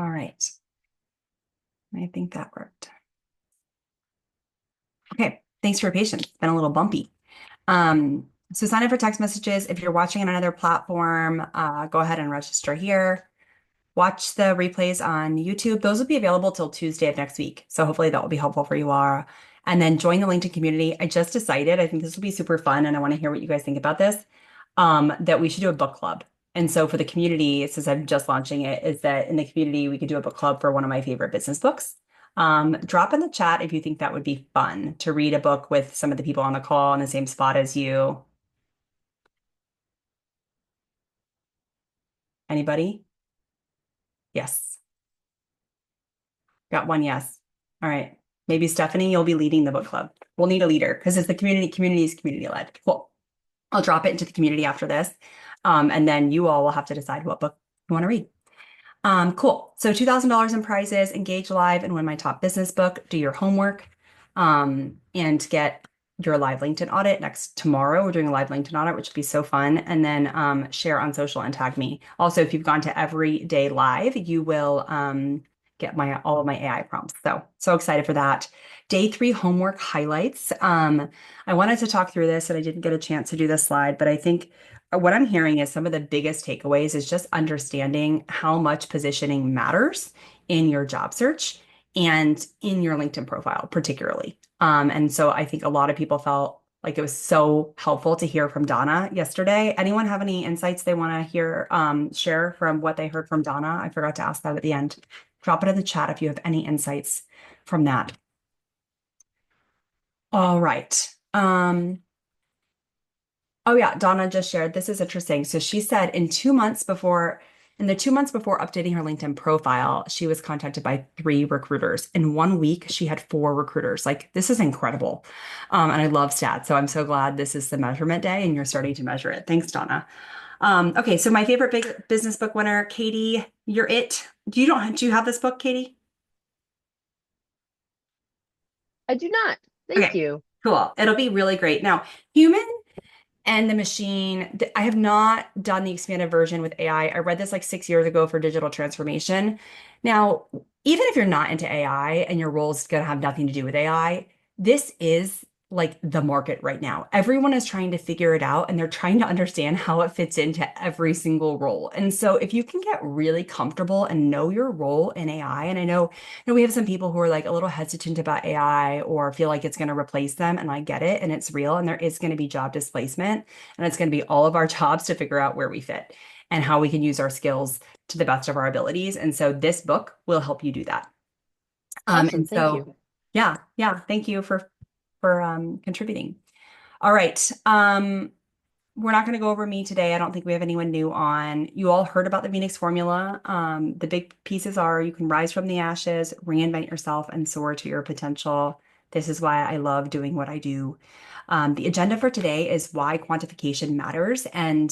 All right. I think that worked. Okay. Thanks for your patience. It's been a little bumpy. So sign up for text messages. If you're watching on another platform, go ahead and register here. Watch the replays on YouTube. Those will be available till Tuesday of next week. So hopefully that will be helpful for you, Laura. And then join the LinkedIn community. I just decided, I think this will be super fun, and I want to hear what you guys think about this, that we should do a book club. And so for the community, since I'm just launching it, is that in the community, we could do a book club for one of my favorite business books. Drop in the chat if you think that would be fun to read a book with some of the people on the call in the same spot as you. Anybody? Yes. Got one yes. All right. Maybe Stephanie, you'll be leading the book club. We'll need a leader because it's the community is community led. Cool. I'll drop it into the community after this. And then you all will have to decide what book you want to read. Cool. So $2,000 in prizes, engage live and win my top business book, do your homework, and get your live LinkedIn audit next tomorrow. We're doing a live LinkedIn audit, which would be so fun. And then share on social and tag me. Also, if you've gone to every day live, you will get all of my AI prompts. So excited for that. Day 3 homework highlights. I wanted to talk through this and I didn't get a chance to do this slide, but I think what I'm hearing is some of the biggest takeaways is just understanding how much positioning matters in your job search and in your LinkedIn profile, particularly. And so I think a lot of people felt like it was so helpful to hear from Donna yesterday. Anyone have any insights they want to hear, share from what they heard from Donna? I forgot to ask that at the end. Drop it in the chat if you have any insights from that. All right. Oh yeah, Donna just shared. This is interesting. So she said in the 2 months before updating her LinkedIn profile, she was contacted by 3 recruiters. In 1 week, she had 4 recruiters. Like this is incredible. And I love stats. So I'm so glad this is the measurement day and you're starting to measure it. Thanks, Donna. Okay, so my favorite big business book winner, Katie, you're it. Do you have this book, Katie? I do not. Thank Okay, you. cool. It'll be really great. Now, human and the machine, I have not done the expanded version with AI. I read this like 6 years ago for digital transformation. Now, even if you're not into AI and your role is going to have nothing to do with AI, this is like the market right now. Everyone is trying to figure it out and they're trying to understand how it fits into every single role. And so if you can get really comfortable and know your role in AI, and I know, we have some people who are like a little hesitant about AI or feel like it's going to replace them, and I get it, and it's real, and there is going to be job displacement, and it's going to be all of our jobs to figure out where we fit and how we can use our skills to the best of our abilities. And so this book will help you do that. Awesome. And Thank you. so, yeah, thank you for contributing. All right. We're not going to go over me today. I don't think we have anyone new on. You all heard about the Phoenix formula. The big pieces are you can rise from the ashes, reinvent yourself, and soar to your potential. This is why I love doing what I do. The agenda for today is why quantification matters and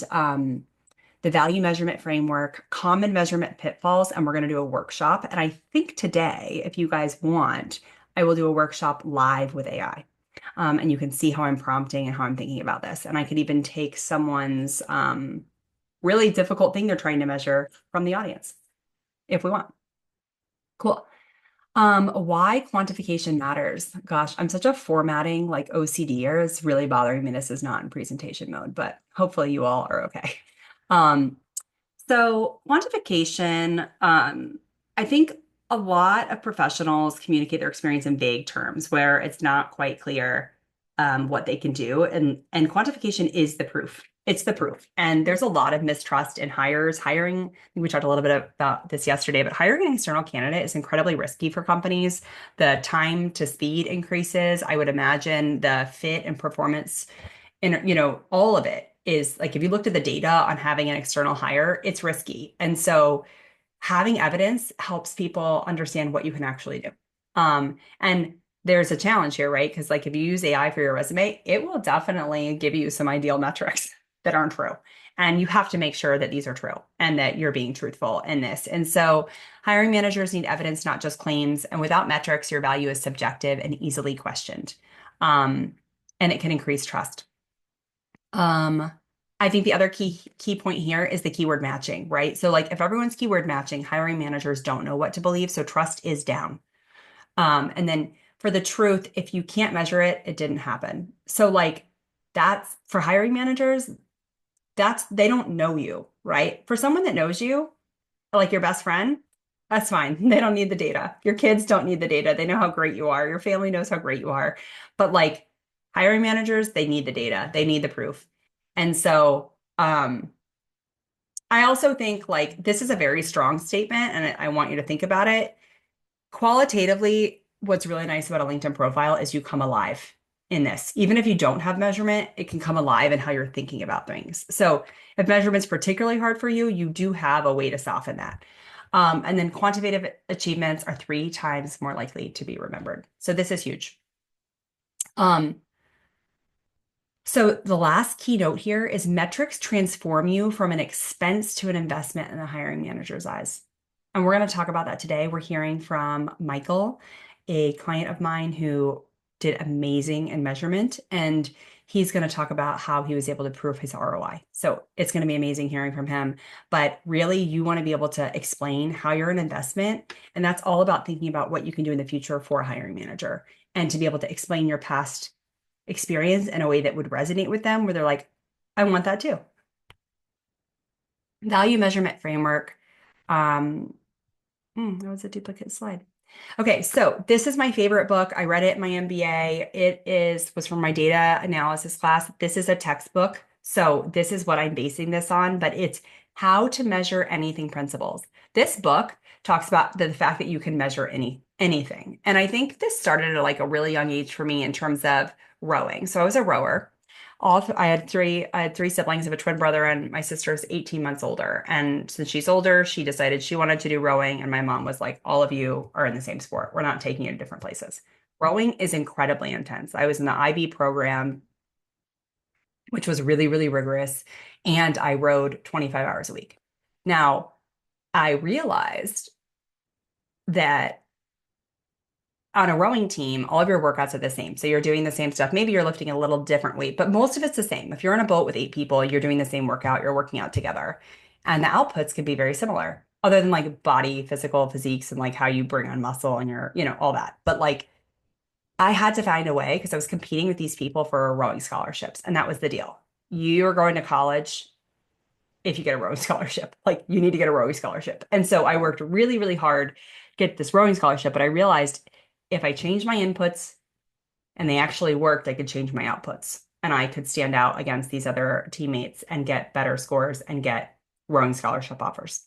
the value measurement framework, common measurement pitfalls, and we're going to do a workshop. And I think today, if you guys want, I will do a workshop live with AI. And you can see how I'm prompting and how I'm thinking about this. And I could even take someone's really difficult thing they're trying to measure from the audience if we want. Cool. Why quantification matters. Gosh, I'm such a formatting like OCDer. It's really bothering me. This is not in presentation mode, but hopefully you all are okay. Um, so quantification, I think a lot of professionals communicate their experience in vague terms where it's not quite clear what they can do. And quantification is the proof. It's the proof. And there's a lot of mistrust in hires. Hiring, I think we talked a little bit about this yesterday, but hiring an external candidate is incredibly risky for companies. The time to speed increases. I would imagine the fit and performance and all of it is like if you looked at the data on having an external hire, it's risky. And so having evidence helps people understand what you can actually do. And there's a challenge here, right? Because like if you use AI for your resume, it will definitely give you some ideal metrics that aren't true. And you have to make sure that these are true and that you're being truthful in this. And so hiring managers need evidence, not just claims. And without metrics, your value is subjective and easily questioned. And it can increase trust. Um, I think the other key point here is the keyword matching, right? So like if everyone's keyword matching, hiring managers don't know what to believe, so trust is down. And then for the truth, if you can't measure it, it didn't happen. So like that's for hiring managers, that's they don't know you, right? For someone that knows you, like your best friend, that's fine. They don't need the data. Your kids don't need the data. They know how great you are. Your family knows how great you are. But like hiring managers, they need the data. They need the proof. And so I also think like this is a very strong statement, and I want you to think about it. Qualitatively, what's really nice about a LinkedIn profile is you come alive in this. Even if you don't have measurement, it can come alive in how you're thinking about things. So if measurement's particularly hard for you, you do have a way to soften that. And then quantitative achievements are 3 times more likely to be remembered. So this is huge. Um, so the last keynote here is metrics transform you from an expense to an investment in the hiring manager's eyes. And we're going to talk about that today. We're hearing from Michael, a client of mine who did amazing in measurement, and he's going to talk about how he was able to prove his ROI. So it's going to be amazing hearing from him. But really, you want to be able to explain how you're an investment. And that's all about thinking about what you can do in the future for a hiring manager and to be able to explain your past experience in a way that would resonate with them, where they're like, I want that too. Value measurement framework. Um, that was a duplicate slide. Okay, so this is my favorite book. I read it in my MBA. Was from my data analysis class. This is a textbook. So this is what I'm basing this on, but it's How to Measure Anything Principles. This book talks about the fact that you can measure anything. And I think this started at like a really young age for me in terms of rowing. So I was a rower. I had three siblings. I have a twin brother, and my sister is 18 months older. And since she's older, she decided she wanted to do rowing. And my mom was like, all of you are in the same sport. We're not taking you to different places. Rowing is incredibly intense. I was in the IB program, which was really, really rigorous. And I rowed 25 hours a week. Now, I realized that on a rowing team, all of your workouts are the same. So you're doing the same stuff. Maybe you're lifting a little different weight, but most of it's the same. If you're on a boat with 8 people, you're doing the same workout, you're working out together. And the outputs can be very similar, other than like body, physical physiques, and like how you bring on muscle and your, all that. But like I had to find a way because I was competing with these people for rowing scholarships. And that was the deal. You're going to college if you get a rowing scholarship. Like you need to get a rowing scholarship. And so I worked really, really hard to get this rowing scholarship, but I realized if I changed my inputs and they actually worked, I could change my outputs and I could stand out against these other teammates and get better scores and get rowing scholarship offers.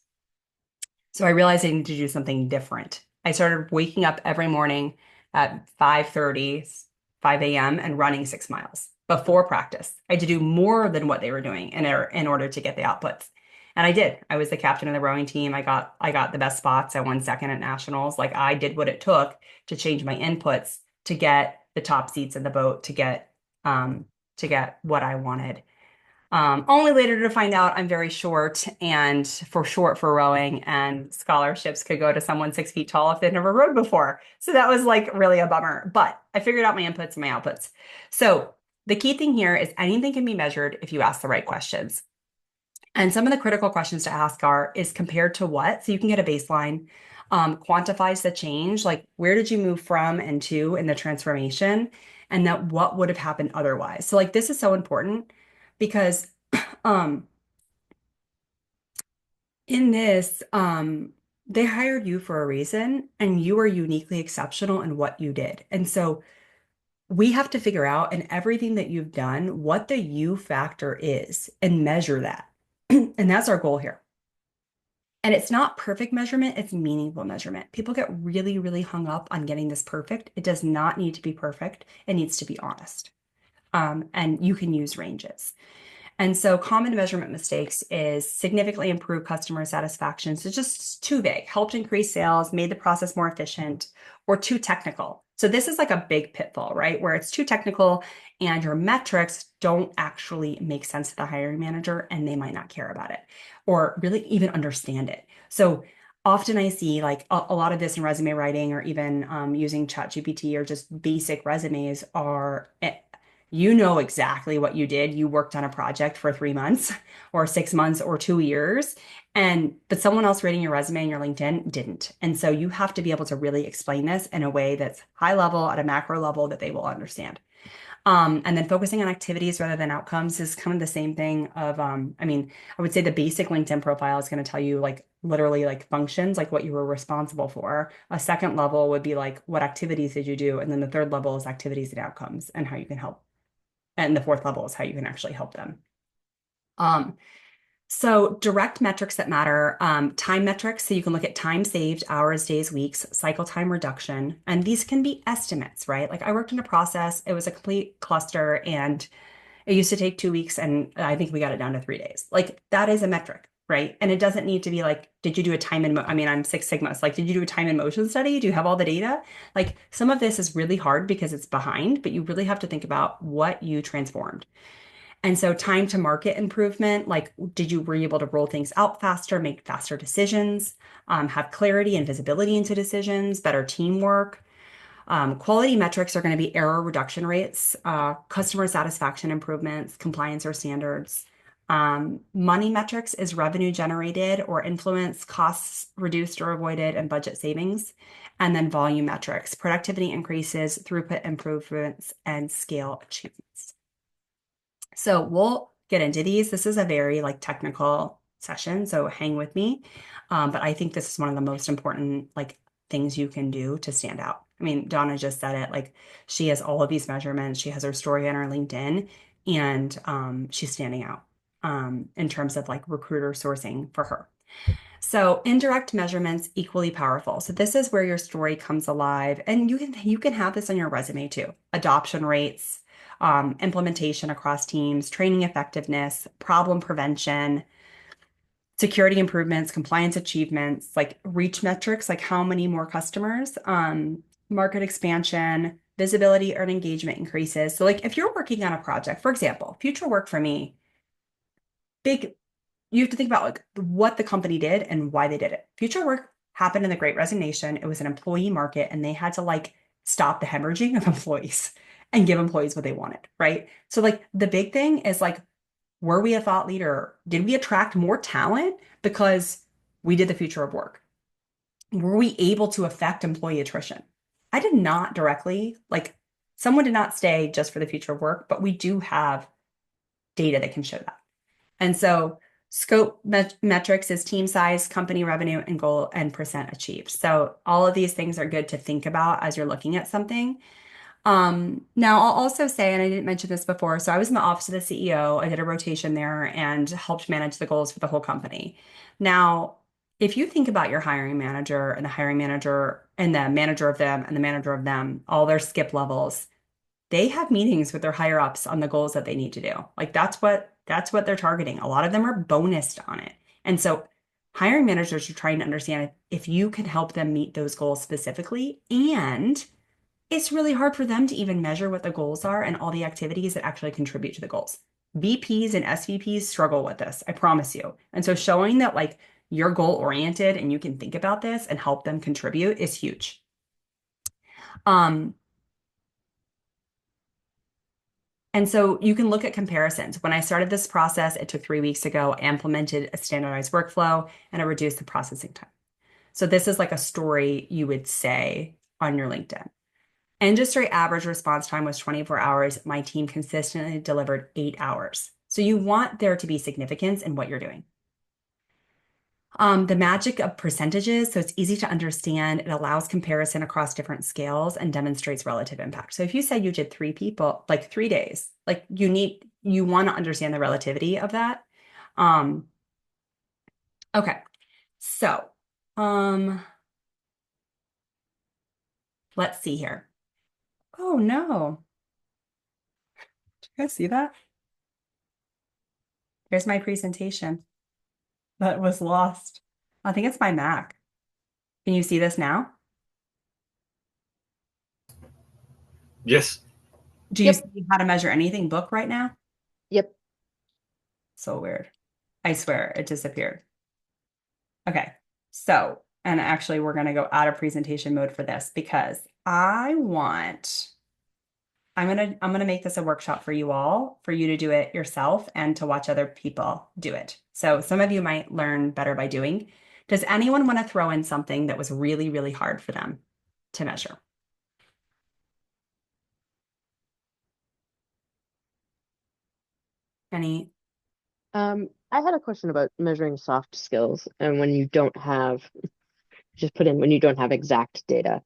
So I realized I needed to do something different. I started waking up every morning at 5:30, 5 a.m. and running 6 miles before practice. I had to do more than what they were doing in order to get the outputs. And I did. I was the captain of the rowing team. I got the best spots. I won second at nationals. Like I did what it took to change my inputs to get the top seats in the boat to get what I wanted. Only later to find out I'm very short and for short for rowing, and scholarships could go to someone 6 feet tall if they've never rowed before. So that was like really a bummer. But I figured out my inputs and my outputs. So the key thing here is anything can be measured if you ask the right questions. And some of the critical questions to ask are, is compared to what? So you can get a baseline, quantifies the change, like where did you move from and to in the transformation, and that what would have happened otherwise. So like this is so important because um, in this, they hired you for a reason and you are uniquely exceptional in what you did. And so we have to figure out in everything that you've done what the you factor is and measure that. And that's our goal here. And it's not perfect measurement, it's meaningful measurement. People get really, really hung up on getting this perfect. It does not need to be perfect. It needs to be honest. And you can use ranges. And so common measurement mistakes is significantly improve customer satisfaction. So just too vague, helped increase sales, made the process more efficient, or too technical. So this is like a big pitfall, right? Where it's too technical and your metrics don't actually make sense to the hiring manager and they might not care about it or really even understand it. So often I see like a lot of this in resume writing or even using ChatGPT or just basic resumes are You know exactly what you did. You worked on a project for 3 months or 6 months or 2 years, and but someone else reading your resume and your LinkedIn didn't. And so you have to be able to really explain this in a way that's high level at a macro level that they will understand. And then focusing on activities rather than outcomes is kind of the same thing of, I mean, I would say the basic LinkedIn profile is going to tell you like literally like functions, like what you were responsible for. A second level would be like, what activities did you do? And then the third level is activities and outcomes and how you can help. And the fourth level is how you can actually help them. Um, so direct metrics that matter, time metrics. So you can look at time saved, hours, days, weeks, cycle time reduction, and these can be estimates, right? Like I worked in a process, it was a complete cluster and it used to take 2 weeks and I think we got it down to 3 days. Like that is a metric, right? And it doesn't need to be like, did you do a time and I mean, I'm Six Sigma. So like, did you do a time and motion study? Do you have all the data? Like some of this is really hard because it's behind, but you really have to think about what you transformed. And so time to market improvement, like were you able to roll things out faster, make faster decisions, have clarity and visibility into decisions, better teamwork? Quality metrics are going to be error reduction rates, customer satisfaction improvements, compliance or standards. Money metrics is revenue generated or influence, costs reduced or avoided, and budget savings. And then volume metrics, productivity increases, throughput improvements, and scale achievements. So we'll get into these. This is a very like technical session, so hang with me. But I think this is one of the most important like things you can do to stand out. I mean, Donna just said it, like she has all of these measurements. She has her story on her LinkedIn, and she's standing out in terms of like recruiter sourcing for her. So indirect measurements equally powerful. So this is where your story comes alive, and you can have this on your resume too. Adoption rates, implementation across teams, training effectiveness, problem prevention, security improvements, compliance achievements, like reach metrics, like how many more customers, market expansion, visibility or engagement increases. So like if you're working on a project, for example, future work for me, big you have to think about like what the company did and why they did it. Future work happened in the Great Resignation. It was an employee market and they had to like stop the hemorrhaging of employees and give employees what they wanted, right? So like the big thing is like, were we a thought leader? Did we attract more talent because we did the future of work? Were we able to affect employee attrition? I did not directly, like someone did not stay just for the future of work, but we do have data that can show that. And so metrics is team size, company revenue, and goal and percent achieved. So all of these things are good to think about as you're looking at something. Now I'll also say, and I didn't mention this before, so I was in the office of the CEO. I did a rotation there and helped manage the goals for the whole company. Now, if you think about your hiring manager and the hiring manager and the manager of them and the manager of them, all their skip levels, they have meetings with their higher ups on the goals that they need to do. Like that's what they're targeting. A lot of them are bonused on it. And so hiring managers are trying to understand if you can help them meet those goals specifically. And it's really hard for them to even measure what the goals are and all the activities that actually contribute to the goals. VPs and SVPs struggle with this, I promise you. And so showing that like you're goal oriented and you can think about this and help them contribute is huge. Um, And so you can look at comparisons. When I started this process, it took 3 weeks ago. I implemented a standardized workflow and I reduced the processing time. So this is like a story you would say on your LinkedIn. Industry average response time was 24 hours. My team consistently delivered 8 hours. So you want there to be significance in what you're doing. The magic of percentages, so it's easy to understand. It allows comparison across different scales and demonstrates relative impact. So if you said you did 3 people, like 3 days, like you want to understand the relativity of that. Um, okay. So, um, let's see here. Oh no. Did you guys see that? There's my presentation that was lost. I think it's my Mac. Can you see this now? Yes. Do you Yep. see how to measure anything book right now? Yep. So weird. I swear it disappeared. Okay. So, and actually we're going to go out of presentation mode for this because I want I'm gonna make this a workshop for you all, for you to do it yourself and to watch other people do it. So some of you might learn better by doing. Does anyone want to throw in something that was really, really hard for them to measure? Any? I had a question about measuring soft skills and when you don't have, just put in when you don't have exact data.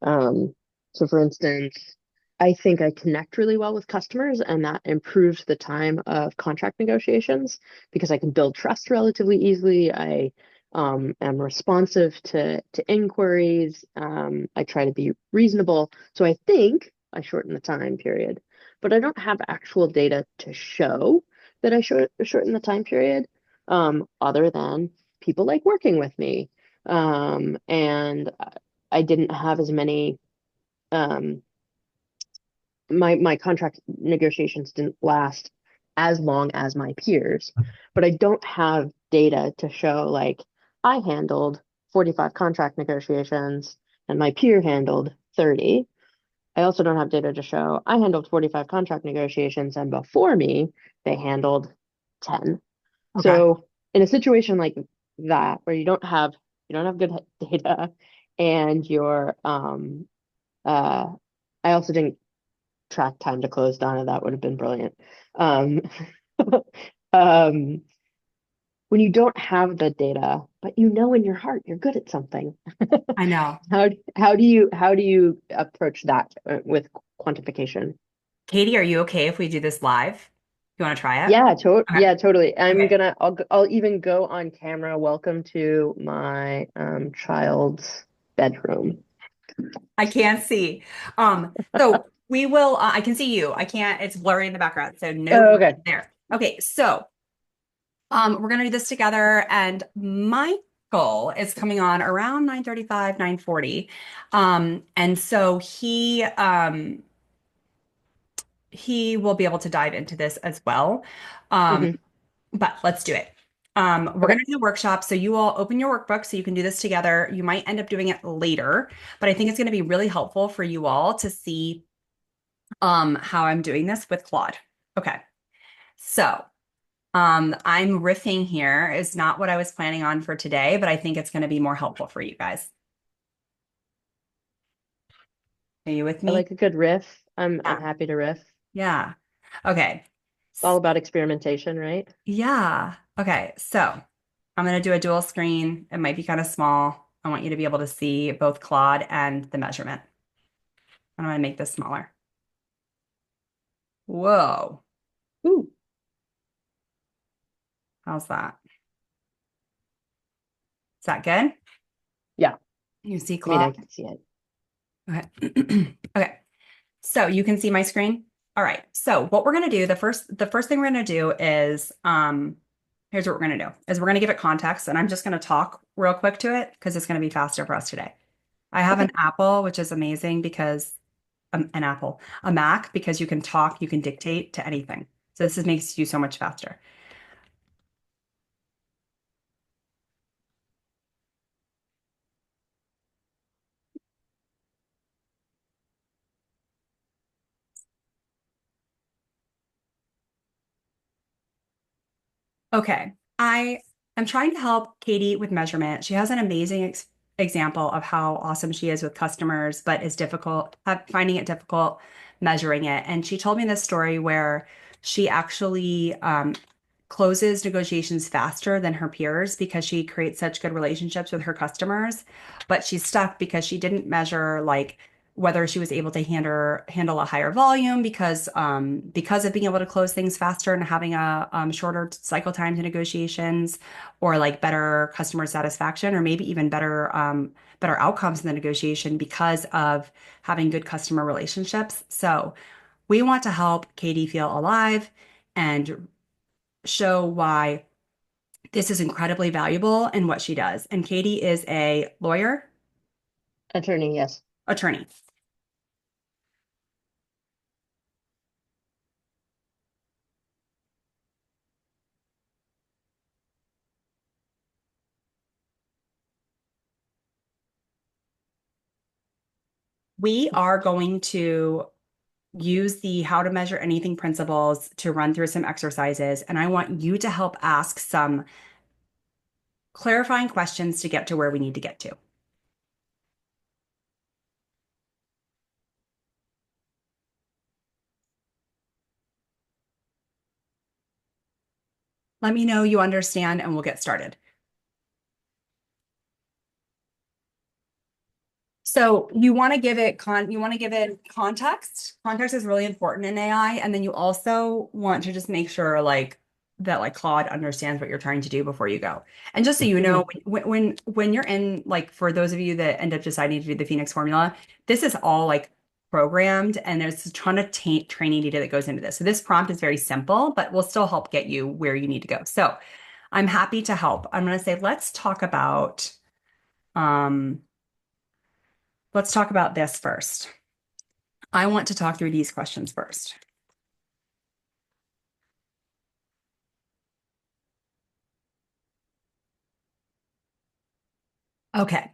Um, so for instance, I think I connect really well with customers and that improves the time of contract negotiations because I can build trust relatively easily. I am responsive to inquiries. I try to be reasonable. So I think I shorten the time period, but I don't have actual data to show that I shorten the time period, other than people like working with me. And I didn't have as many, um, my contract negotiations didn't last as long as my peers, but I don't have data to show like I handled 45 contract negotiations and my peer handled 30. I also don't have data to show I handled 45 contract negotiations and before me, they handled 10. Okay. So in a situation like that, where you don't have good data, and you're uh, I also didn't track time to close, Donna. That would have been brilliant. Um, um, when you don't have the data, but you know in your heart you're good at something, I know. how do you approach that with quantification? Katie, are you okay if we do this live? You want to try it? Okay. Yeah, totally. Okay. I'll even go on camera. Welcome to my child's bedroom. I can't see. So we will, I can see you. I can't, it's blurry in the background. So no Oh, worries okay. there. Okay. So, we're going to do this together and Michael is coming on around 9:35, 9:40. And so he will be able to dive into this as well. Um, Hmm. but let's do it. We're Okay. going to do the workshop. So you all open your workbook so you can do this together. You might end up doing it later, but I think it's going to be really helpful for you all to see how I'm doing this with Claude. Okay. So I'm riffing here is not what I was planning on for today, but I think it's going to be more helpful for you guys. Are you with I me? like a good riff. I'm Yeah. happy to riff. It's Yeah. Okay. all about experimentation, right? Yeah. Okay. So I'm going to do a dual screen. It might be kind of small. I want you to be able to see both Claude and the measurement. I'm going to make this smaller. Whoa. Ooh, How's that? Is that good? yeah. You see I mean, Claude? I can see it. Okay. Okay. So you can see my screen. All right. So what we're going to do, the first thing we're going to do is here's what we're going to do is we're going to give it context and I'm just going to talk real quick to it because it's going to be faster for us today. I have Okay. an Apple, which is amazing because a Mac because you can talk, you can dictate to anything. So makes you so much faster. Okay. I am trying to help Katie with measurement. She has an amazing example of how awesome she is with customers, but is finding it difficult measuring it. And she told me this story where she actually closes negotiations faster than her peers because she creates such good relationships with her customers, but she's stuck because she didn't measure like whether she was able to handle a higher volume because of being able to close things faster and having a shorter cycle time to negotiations, or like better customer satisfaction, or maybe even better outcomes in the negotiation because of having good customer relationships. So we want to help Katie feel alive and show why this is incredibly valuable in what she does. And Katie is a lawyer, Attorney, yes. attorney. We are going to use the how to measure anything principles to run through some exercises, and I want you to help ask some clarifying questions to get to where we need to get to. Let me know you understand and we'll get started. So you want to give it context. Context is really important in AI. And then you also want to just make sure that Claude understands what you're trying to do before you go. And just so you know, when you're in, like, for those of you that end up deciding to do the Phoenix formula, this is all like programmed and there's a ton of training data that goes into this. So this prompt is very simple, but will still help get you where you need to go. So I'm happy to help. I'm going to say, um, let's talk about this first. I want to talk through these questions first. Okay.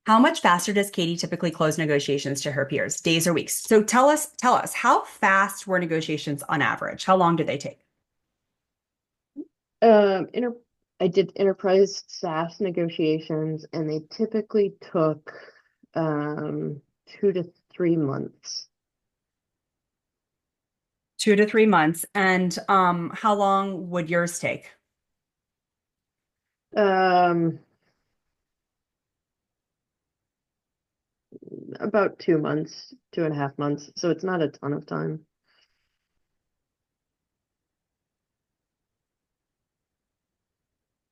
How much faster does Katie typically close negotiations to her peers, days or weeks? So tell us, how fast were negotiations on average? How long did they take? Inter I did enterprise SaaS negotiations, and they typically took 2 to 3 months. 2 to 3 months. And how long would yours take? Um, about 2 months, 2.5 months. So it's not a ton of time,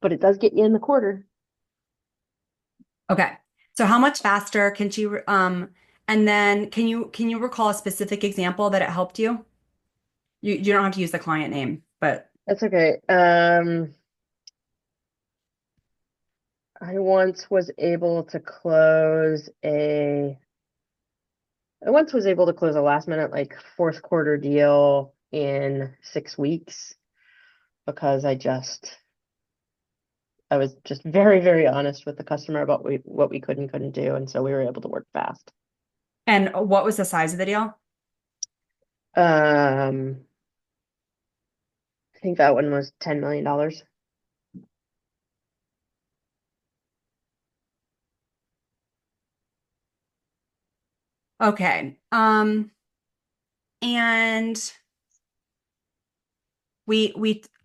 but it does get you in the quarter. Okay. So how much faster can she and then can you recall a specific example that it helped you? You don't have to use the client name, but That's okay. I once was able to close a I once was able to close a last minute, like, fourth quarter deal in 6 weeks because I was just very, very honest with the customer about what we could and couldn't do, and so we were able to work fast. and what was the size of the deal? I think that one was $10 million. Okay. And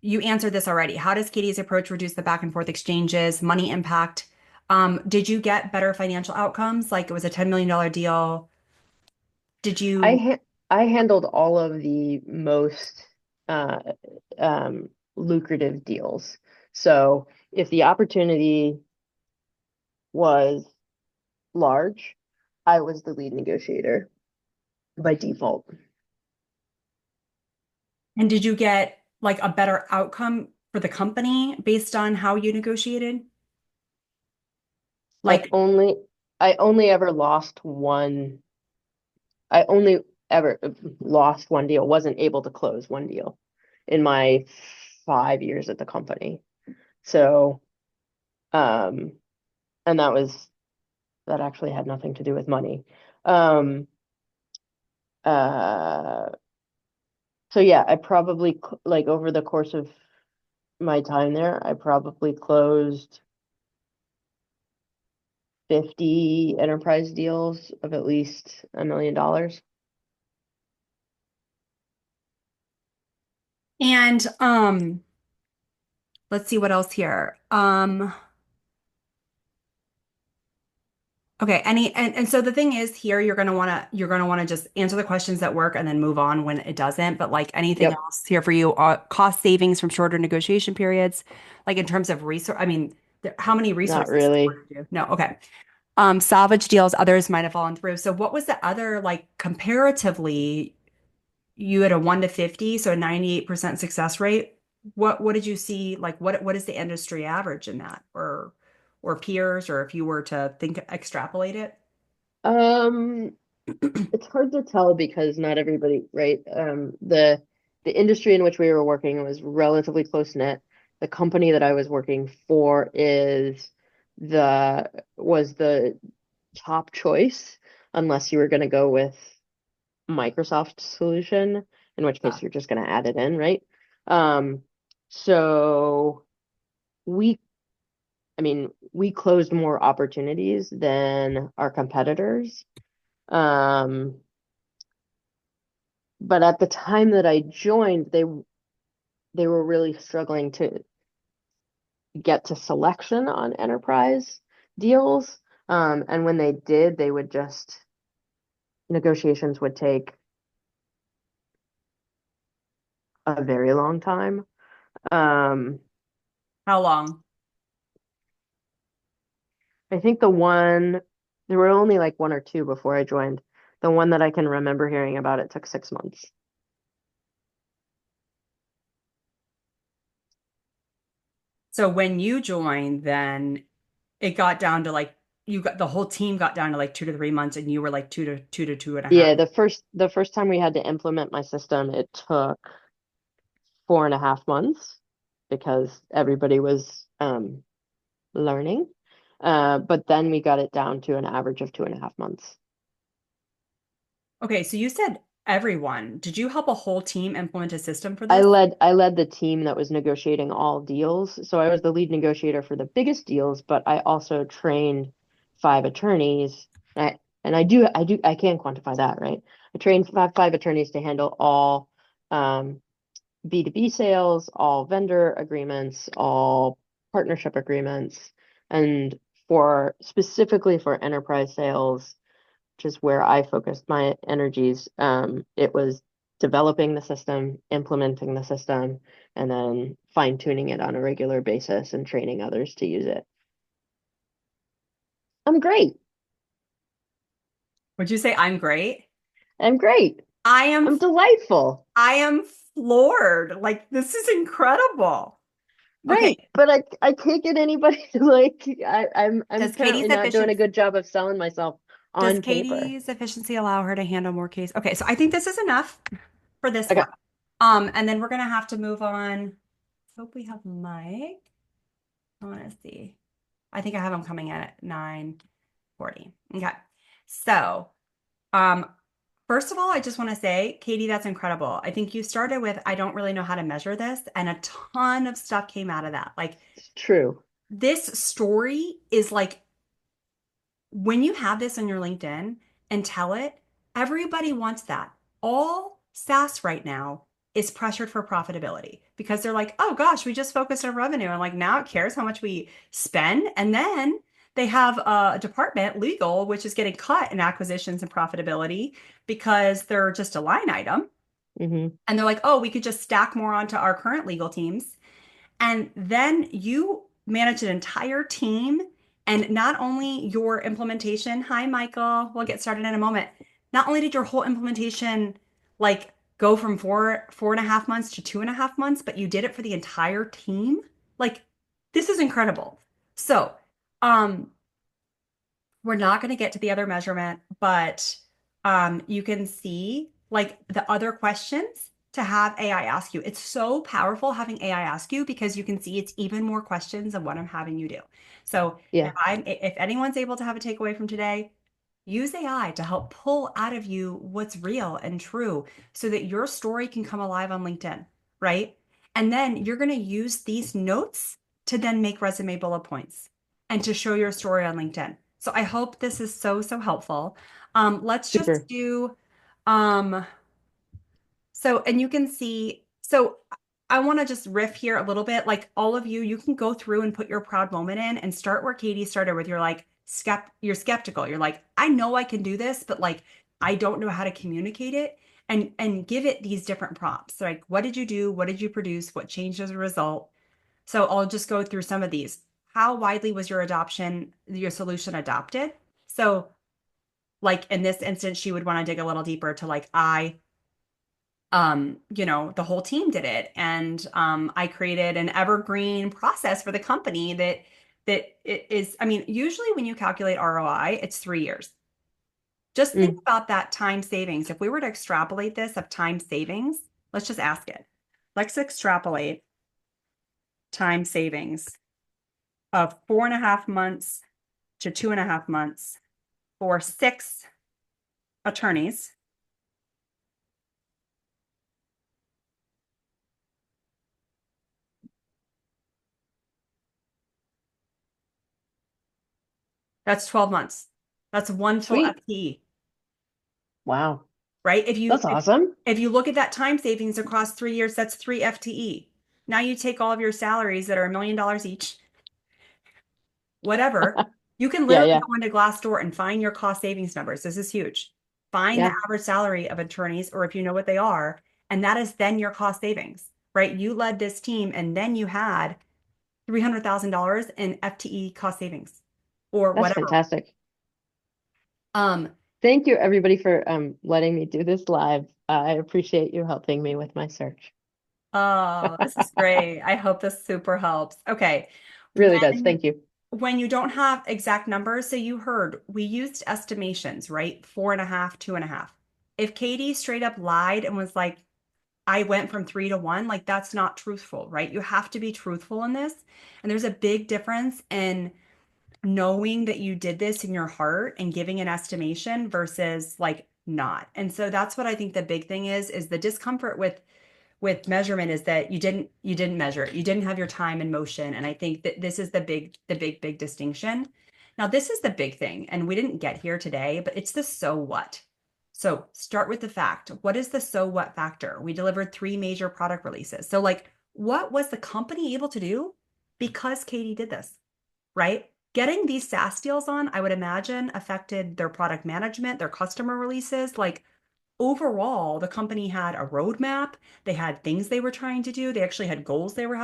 you answered this already. How does Katie's approach reduce the back and forth exchanges, money impact? Did you get better financial outcomes? Like, it was a $10 million deal. Did I you, ha I handled all of the most uh, lucrative deals. So if the opportunity was large, I was the lead negotiator by default. and did you get like a better outcome for the company based on how you negotiated? I Like, only I only ever lost one. I only ever lost one deal, wasn't able to close one deal in my 5 years at the company. So, um, and that actually had nothing to do with money. Um, uh, so yeah, I probably like, over the course of my time there, I probably closed 50 enterprise deals of at least $1 million. and let's see what else here. Okay, and so the thing is here, you're gonna wanna just answer the questions that work and then move on when it doesn't. But like anything Yep, else here for you, cost savings from shorter negotiation periods, like in terms of resource. I mean, how many not resources really. supported you? No, okay. Salvage deals, others might have fallen through. So what was the other, like, comparatively? You had a 1 to 50, so a 98% success rate. What did you see? Like, what is the industry average in that, or peers, or if you were to think extrapolate it? Um, it's hard to tell because not everybody, right? The industry in which we were working was relatively close knit. The company that I was working for was the top choice, unless you were going to go with Microsoft solution, in which Yeah. case you're just going to add it in, right? Um, so we, I mean, we closed more opportunities than our competitors. Um, but at the time that I joined, they were really struggling to get to selection on enterprise deals. And when they did, they would just negotiations would take a very long time. Um, How long? I think there were only like one or two before I joined. The one that I can remember hearing about it took 6 months. So when you joined, then it got down to like you got the whole team got down to like 2 to 3 months, and you were like two to two and a half. Yeah, the first time we had to implement my system, it took 4.5 months because everybody was learning. But then we got it down to an average of 2.5 months. Okay, so you said everyone. Did you help a whole team implement a system for I this? led I led the team that was negotiating all deals. So I was the lead negotiator for the biggest deals, but I also trained 5 attorneys. I can quantify that, right? I trained five attorneys to handle all B2B sales, all vendor agreements, all partnership agreements, and for specifically for enterprise sales, which is where I focused my energies. It was developing the system, implementing the system, and then fine-tuning it on a regular basis and training others to use it. I'm great. Would you say I'm great? I'm great. I am I'm delightful. I am floored. Like this is incredible. Okay. Right. But I can't get anybody to like I'm Does Katie's apparently not doing a efficiency good job of selling myself does on paper. Katie's efficiency allow her to handle more cases? Okay, so I think this is enough for this Okay. one. And then we're gonna have to move on. Hope we have Mike. I want to see. I think I have him coming in at 9:40. Okay. So, um, first of all, I just want to say, Katie, that's incredible. I think you started with, I don't really know how to measure this, and a ton of stuff came out of that. Like It's true. this story is like when you have this on your LinkedIn and tell it, everybody wants that. All SaaS right now is pressured for profitability because they're like, oh gosh, we just focused on revenue. And like now it cares how much we spend. And then they have a department, legal, which is getting cut in acquisitions and profitability because they're just a line item. Hmm. And they're like, oh, we could just stack more onto our current legal teams. And then you manage an entire team. And not only your implementation, hi, Michael, we'll get started in a moment. Not only did your whole implementation like go from 4.5 months to 2.5 months, but you did it for the entire team. Like, this is incredible. So, um, we're not going to get to the other measurement, but you can see like the other questions to have AI ask you. It's so powerful having AI ask you because you can see it's even more questions than what I'm having you do. So Yeah, if anyone's able to have a takeaway from today, use AI to help pull out of you what's real and true so that your story can come alive on LinkedIn, right? And then you're going to use these notes to then make resume bullet points and to show your story on LinkedIn. So I hope this is so, so helpful. Let's just super. do, um, so, and you can see, so I want to just riff here a little bit. Like all of you, you can go through and put your proud moment in and start where Katie started with. You're like, you're skeptical. You're like, I know I can do this, but like, I don't know how to communicate it and give it these different prompts. Like, what did you do? What did you produce? What changed as a result? So I'll just go through some of these. How widely was your solution adopted? So, like in this instance, she would want to dig a little deeper to like, the whole team did it. And I created an evergreen process for the company that it is, I mean, usually when you calculate ROI, it's 3 years. Just think Mm. about that time savings. If we were to extrapolate this of time savings, let's just ask it. Let's extrapolate time savings of 4.5 months to 2.5 months for 6 attorneys That's 12 months. That's one full Sweet. FTE, Wow. right? If you That's awesome. if you look at that time savings across 3 years, that's 3 FTE. Now you take all of your salaries that are $1 million each, whatever. You can Yeah, literally yeah, go into Glassdoor and find your cost savings numbers. This is huge. Find the yeah. average salary of attorneys, or if you know what they are, and that is then your cost savings, right? You led this team, and then you had $300,000 in FTE cost savings or That's whatever. fantastic. Um, Thank you, everybody, for letting me do this live. I appreciate you helping me with my search. oh, this is great. I hope this super helps. Okay. Really does. When Thank you. when you don't have exact numbers, so you heard we used estimations, right? 4.5, 2.5. If Katie straight up lied and was like, I went from 3 to 1, like that's not truthful, right? You have to be truthful in this. And there's a big difference in knowing that you did this in your heart and giving an estimation versus like not. And so that's what I think the big thing is the discomfort with measurement is that you didn't measure it. You didn't have your time and motion. And I think that this is the big distinction. Now, this is the big thing, and we didn't get here today, but it's the so what. So start with the fact. What is the so what factor? We delivered 3 major product releases. So, like, what was the company able to do because Katie did this, right? Getting these SaaS deals on, I would imagine, affected their product management, their customer releases. Like, overall, the company had a roadmap. They had things they were trying to do. They actually had goals they were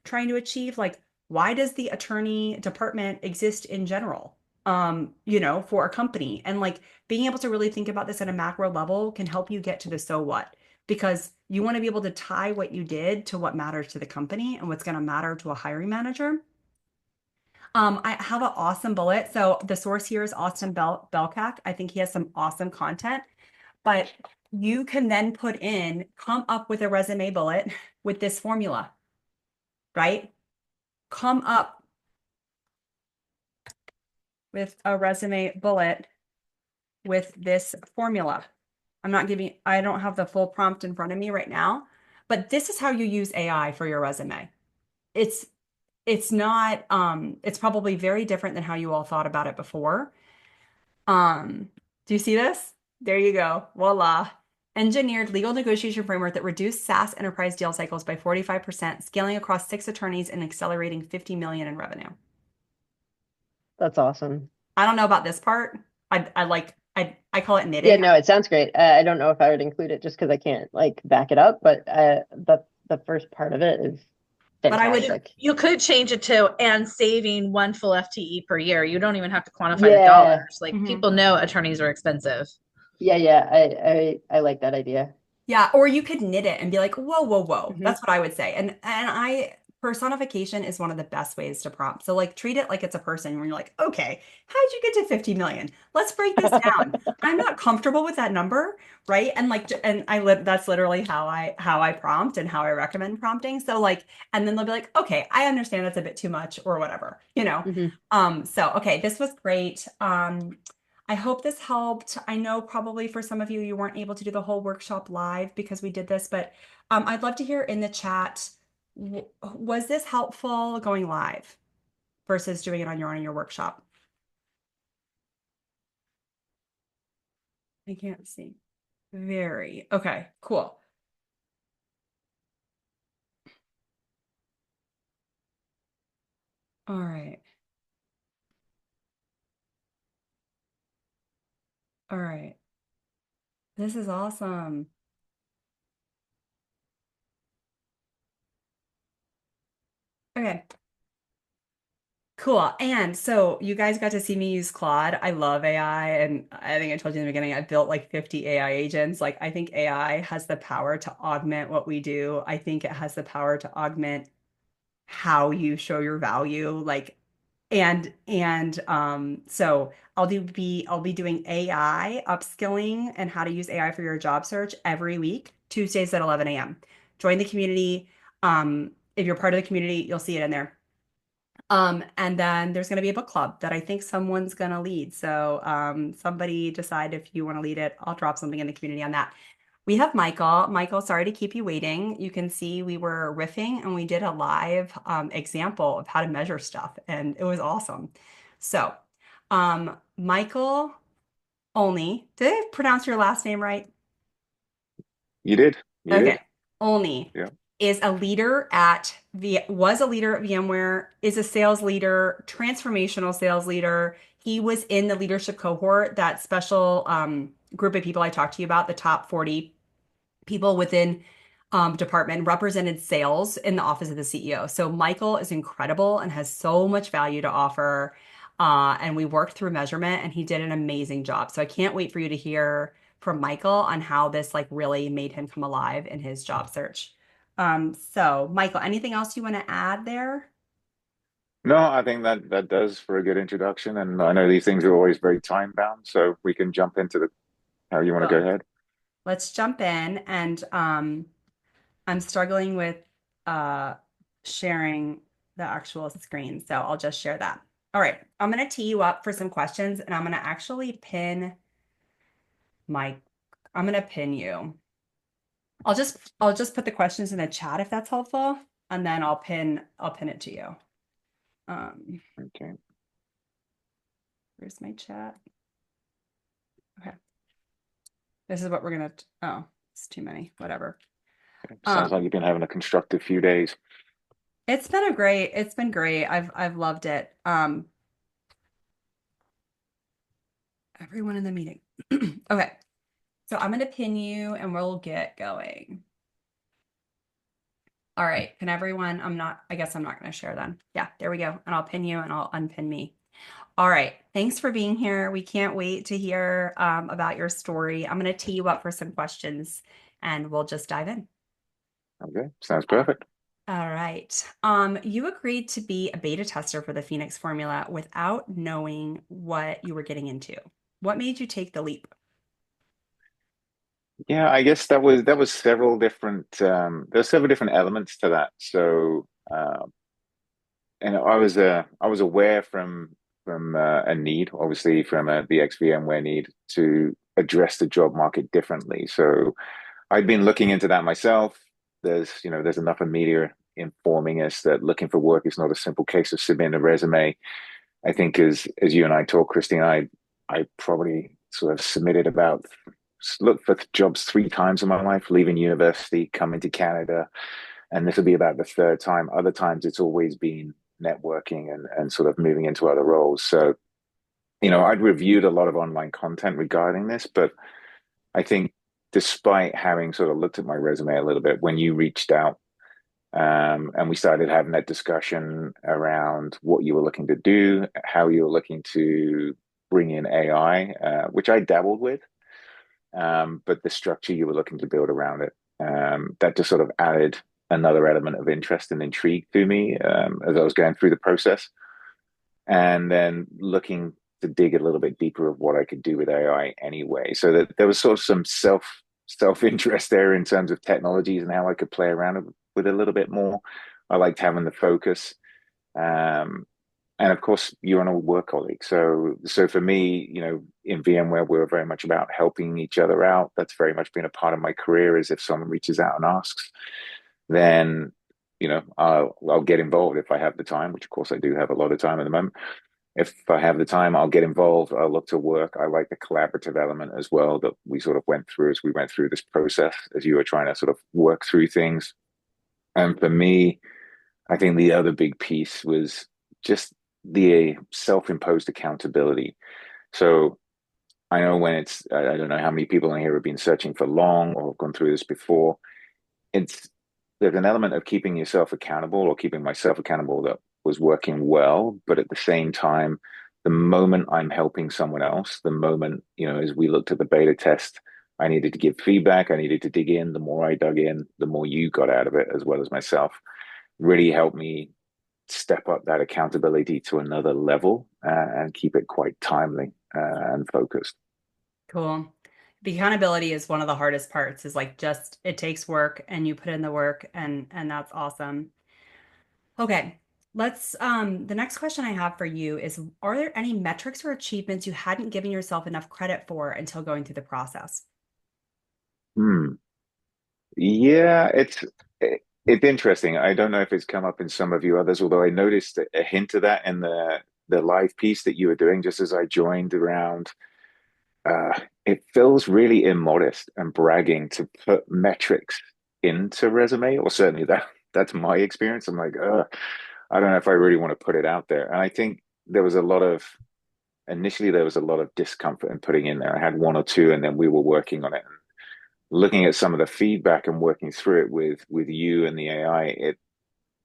trying to achieve. Like, why does the attorney department exist in general? For a company. And like being able to really think about this at a macro level can help you get to the so what, because you want to be able to tie what you did to what matters to the company and what's going to matter to a hiring manager. I have an awesome bullet. So the source here is Austin Belkak. I think he has some awesome content, but you can then come up with a resume bullet with this formula, right? Come up with a resume bullet with this formula. I don't have the full prompt in front of me right now, but this is how you use AI for your resume. It's it's not it's probably very different than how you all thought about it before. Um, do you see this? There you go. Voila. Engineered legal negotiation framework that reduced SaaS enterprise deal cycles by 45%, scaling across 6 attorneys and accelerating 50 million in revenue. That's awesome. I don't know about this part. I call it Yeah, knitting. no, it sounds great. I don't know if I would include it just because I can't like back it up, but the first part of it is But I would fantastic. You could change it to and saving one full FTE per year. You don't even have to quantify the Yeah, dollars. Like Mhm. people know attorneys are expensive. yeah, yeah. I like that idea. Yeah, or you could knit it and be like, whoa, whoa, whoa. Hmm. That's what I would say. And I personification is one of the best ways to prompt. So like treat it like it's a person when you're like, okay, how'd you get to 50 million? Let's break this down. I'm not comfortable with that number, right? And like and that's literally how I prompt and how I recommend prompting. So like, and then they'll be like, okay, I understand that's a bit too much or whatever, you know. Hmm. So okay, this was great. I hope this helped. I know probably for some of you, you weren't able to do the whole workshop live because we did this, but I'd love to hear in the chat, was this helpful going live versus doing it on your own in your workshop? I can't see. Very. Okay, cool. All right. All right. This is awesome. Okay. Cool. And so you guys got to see me use Claude. I love AI. And I think I told you in the beginning, I built like 50 AI agents. Like, I think AI has the power to augment what we do. I think it has the power to augment how you show your value. Like, so I'll be doing AI upskilling and how to use AI for your job search every week, Tuesdays at 11 a.m. Join the community. If you're part of the community, you'll see it in there. And then there's going to be a book club that I think someone's going to lead. So somebody decide if you want to lead it. I'll drop something in the community on that. We have Michael. Michael, sorry to keep you waiting. You can see we were riffing and we did a live example of how to measure stuff, and it was awesome. So Michael Olney. Did I pronounce your last name right? You did. You Okay. did. Olney Yeah. is a leader at was a leader at VMware, is a sales leader, transformational sales leader. He was in the leadership cohort, that special group of people I talked to you about, the top 40 people within department represented sales in the office of the CEO. So Michael is incredible and has so much value to offer. And we worked through measurement and he did an amazing job. So I can't wait for you to hear from Michael on how this like really made him come alive in his job search. So Michael, anything else you want to add there? No, I think that does for a good introduction. And I know these things are always very time bound, so we can jump into the how you want to go Well, ahead. let's jump in and I'm struggling with uh, sharing the actual screen, so I'll just share that. All right, I'm going to tee you up for some questions, and I'm going to actually my, I'm going to pin you. I'll just put the questions in the chat if that's helpful, and then I'll pin it to you. Okay. Where's my chat? Okay, this is what we're gonna. Oh, it's too many. Whatever. Sounds like you've been having a constructive few days. It's been great. I've loved it. Everyone in the meeting. Okay. So I'm going to pin you and we'll get going. All right. Can everyone, I guess I'm not going to share then. Yeah, there we go. And I'll pin you and I'll unpin me. All right. Thanks for being here. We can't wait to hear about your story. I'm going to tee you up for some questions and we'll just dive in. Okay. Sounds perfect. All right. You agreed to be a beta tester for the Phoenix formula without knowing what you were getting into. What made you take the leap? Yeah, I guess that was several different there's several different elements to that. So and I was aware from a need, obviously from the ex-VMware need to address the job market differently. So I'd been looking into that myself. There's enough of media informing us that looking for work is not a simple case of submitting a resume. I think as you and I talk, Christine, I probably sort of submitted about looked for jobs 3 times in my life, leaving university, coming to Canada, and this will be about the third time. Other times it's always been networking and sort of moving into other roles. So, I'd reviewed a lot of online content regarding this, but I think despite having sort of looked at my resume a little bit, when you reached out and we started having that discussion around what you were looking to do, how you were looking to bring in AI, which I dabbled with, but the structure you were looking to build around it, that just sort of added another element of interest and intrigue to me as I was going through the process. And then looking to dig a little bit deeper of what I could do with AI anyway. So that there was sort of some self interest there in terms of technologies and how I could play around with it a little bit more. I liked having the focus. Um, and of course, you're an old work colleague. So for me, in VMware, we're very much about helping each other out. That's very much been a part of my career is if someone reaches out and asks, then, I'll get involved if I have the time, which of course I do have a lot of time at the moment. If I have the time, I'll get involved. I'll look to work. I like the collaborative element as well that we sort of went through as we went through this process, as you were trying to sort of work through things. And for me, I think the other big piece was just the self-imposed accountability. So I know when I don't know how many people in here have been searching for long or have gone through this before. It's there's an element of keeping yourself accountable or keeping myself accountable that was working well, but at the same time, the moment I'm helping someone else, the moment, as we looked at the beta test, I needed to give feedback, I needed to dig in. The more I dug in, the more you got out of it, as well as myself. Really helped me step up that accountability to another level and keep it quite timely and focused. Cool. The accountability is one of the hardest parts, is like just it takes work and you put in the work and that's awesome. Okay. The next question I have for you is, are there any metrics or achievements you hadn't given yourself enough credit for until going through the process? Hmm. Yeah, it's interesting. I don't know if it's come up in some of you others, although I noticed a hint of that in the the live piece that you were doing just as I joined around, it feels really immodest and bragging to put metrics into resume, or certainly that's my experience. I'm like, I don't know if I really want to put it out there. And I think there was a lot of initially there was a lot of discomfort in putting in there. I had one or two, and then we were working on it. Looking at some of the feedback and working through it with you and the AI,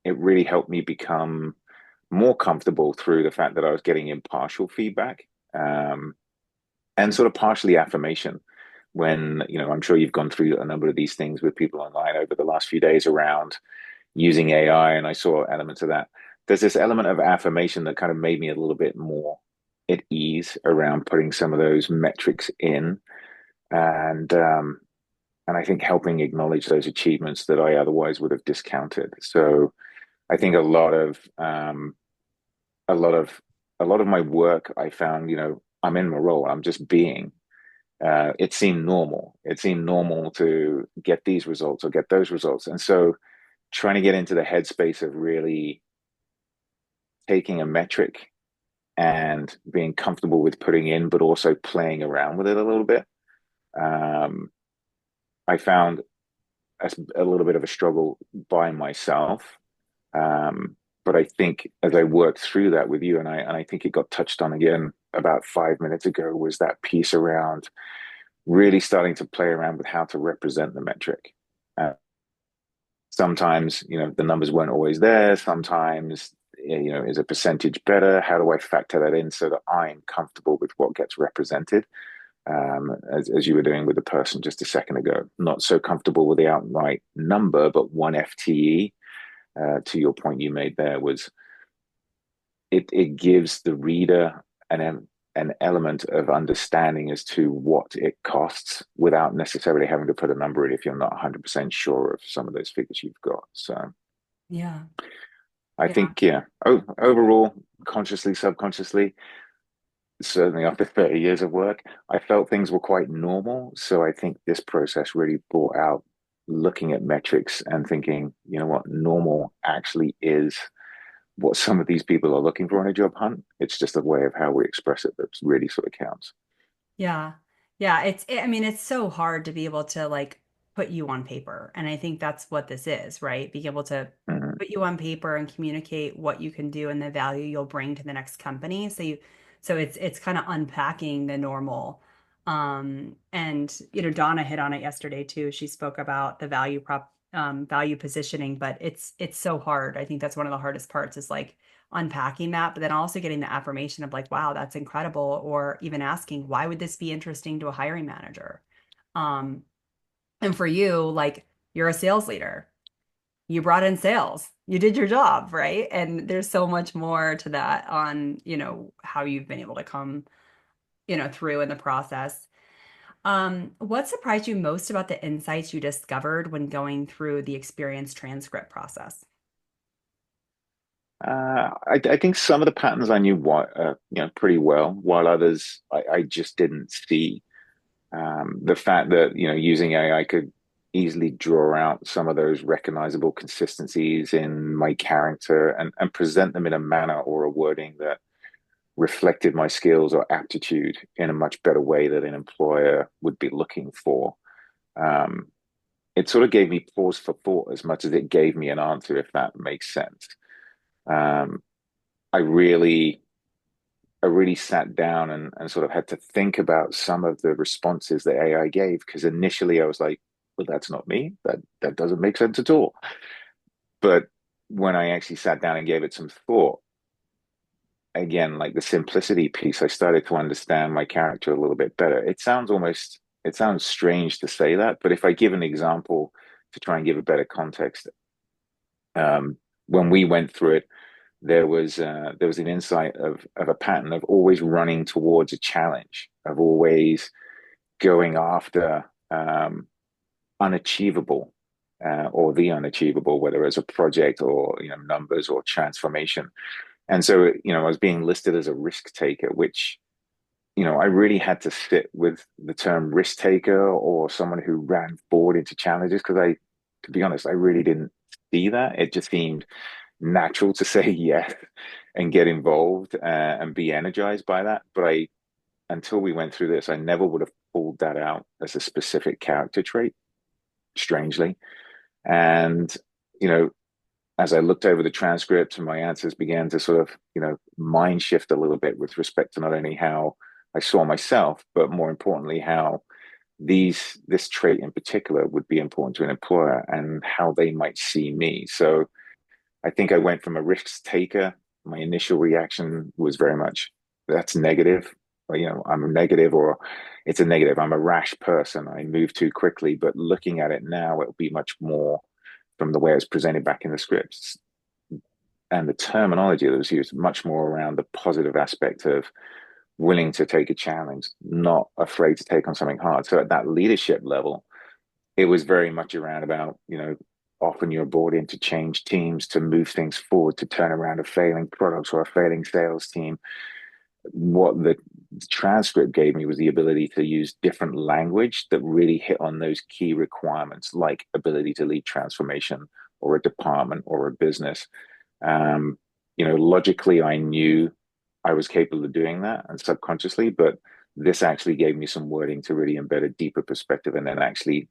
it really helped me become more comfortable through the fact that I was getting impartial feedback, and sort of partially affirmation. When, I'm sure you've gone through a number of these things with people online over the last few days around using AI, and I saw elements of that. There's this element of affirmation that kind of made me a little bit more at ease around putting some of those metrics in, and and I think helping acknowledge those achievements that I otherwise would have discounted. So I think a lot of a lot of my work, I found, I'm in my role, I'm just being. It seemed normal. It seemed normal to get these results or get those results, and so trying to get into the headspace of really taking a metric and being comfortable with putting in, but also playing around with it a little bit. Um, I found a little bit of a struggle by myself. But I think as I worked through that with you, and I think it got touched on again about 5 minutes ago, was that piece around really starting to play around with how to represent the metric. Uh, Sometimes, the numbers weren't always there. Sometimes, is a percentage better? How do I factor that in so that I'm comfortable with what gets represented? As you were doing with the person just a second ago, not so comfortable with the outright number, but one FTE. To your point you made there was it gives the reader an element of understanding as to what it costs without necessarily having to put a number in if you're not 100% sure of some of those figures you've got. So Yeah. I Yeah. think, yeah, overall, consciously, subconsciously, certainly after 30 years of work, I felt things were quite normal. So I think this process really brought out looking at metrics and thinking, you know what, normal actually is what some of these people are looking for in a job hunt. It's just a way of how we express it that really sort of counts. Yeah. Yeah, I mean, it's so hard to be able to like put you on paper. And I think that's what this is, right? Being able to Mhm. put you on paper and communicate what you can do and the value you'll bring to the next company. So it's kind of unpacking the normal. And Donna hit on it yesterday too. She spoke about the value positioning, but it's so hard. I think that's one of the hardest parts is like unpacking that, but then also getting the affirmation of like, wow, that's incredible. Or even asking, why would this be interesting to a hiring manager? Um, and for you, like you're a sales leader. You brought in sales. You did your job, right? And there's so much more to that on, how you've been able to come, through in the process. What surprised you most about the insights you discovered when going through the experience transcript process? I think some of the patterns I knew pretty well, while others I just didn't see. The fact that using AI could easily draw out some of those recognizable consistencies in my character and present them in a manner or a wording that reflected my skills or aptitude in a much better way that an employer would be looking for. Um, it sort of gave me pause for thought as much as it gave me an answer, if that makes sense. Um, I really I really sat down and sort of had to think about some of the responses that AI gave because initially I was like, well, that's not me. That doesn't make sense at all. But when I actually sat down and gave it some thought, again, like the simplicity piece, I started to understand my character a little bit better. It sounds strange to say that, but if I give an example to try and give a better context, when we went through it, there was an insight of a pattern of always running towards a challenge, of always going after unachievable or the unachievable, whether it's a project or numbers or transformation. And so I was being listed as a risk taker, which I really had to sit with the term risk taker or someone who ran forward into challenges because to be honest, I really didn't see that. It just seemed natural to say yes. and get involved and be energized by that. But until we went through this, I never would have pulled that out as a specific character trait, strangely. And, you know, as I looked over the transcript and my answers began to sort of, mind shift a little bit with respect to not only how I saw myself, but more importantly, how this trait in particular would be important to an employer and how they might see me. So I think I went from a risk taker. My initial reaction was very much that's negative. Or, I'm a negative, or it's a negative. I'm a rash person. I move too quickly. But looking at it now, it'll be much more from the way it's presented back in the scripts and the terminology that was used, much more around the positive aspect of willing to take a challenge, not afraid to take on something hard. So at that leadership level, it was very much around about, often you're brought in to change teams, to move things forward, to turn around a failing product or a failing sales team. What the transcript gave me was the ability to use different language that really hit on those key requirements, like ability to lead transformation or a department or a business. Um, Logically, I knew I was capable of doing that and subconsciously, but this actually gave me some wording to really embed a deeper perspective and then actually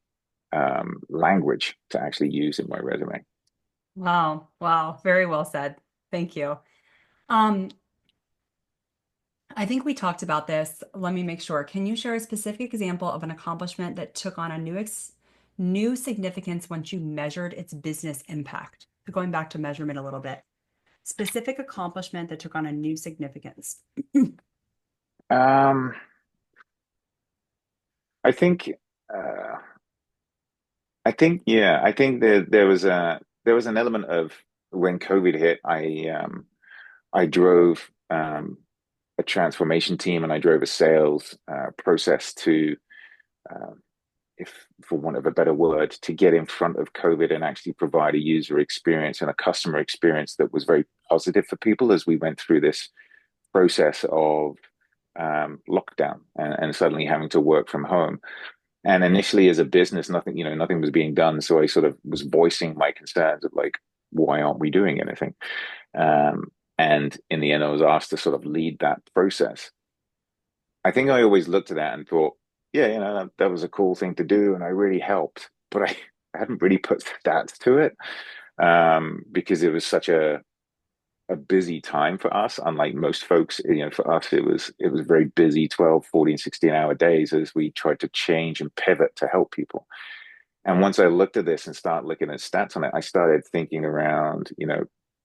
language to actually use in my resume. Wow. Wow. Very well said. Thank you. Um, I think we talked about this. Let me make sure. Can you share a specific example of an accomplishment that took on a new significance once you measured its business impact? Going back to measurement a little bit. Specific accomplishment that took on a new significance. Um, I think, uh, yeah, I think there was an element of when COVID hit, I drove a transformation team and I drove a sales process to, uh, if for want of a better word, to get in front of COVID and actually provide a user experience and a customer experience that was very positive for people as we went through this process of lockdown and suddenly having to work from home. And initially, as a business, nothing was being done. So I sort of was voicing my concerns of like, why aren't we doing anything? And in the end, I was asked to sort of lead that process. I think I always looked at that and thought, yeah, that was a cool thing to do, and I really helped, but I hadn't really put stats to it because it was such a busy time for us. Unlike most folks, for us, it was very busy 12, 14, 16-hour days as we tried to change and pivot to help people. And once I looked at this and started looking at stats on it, I started thinking around,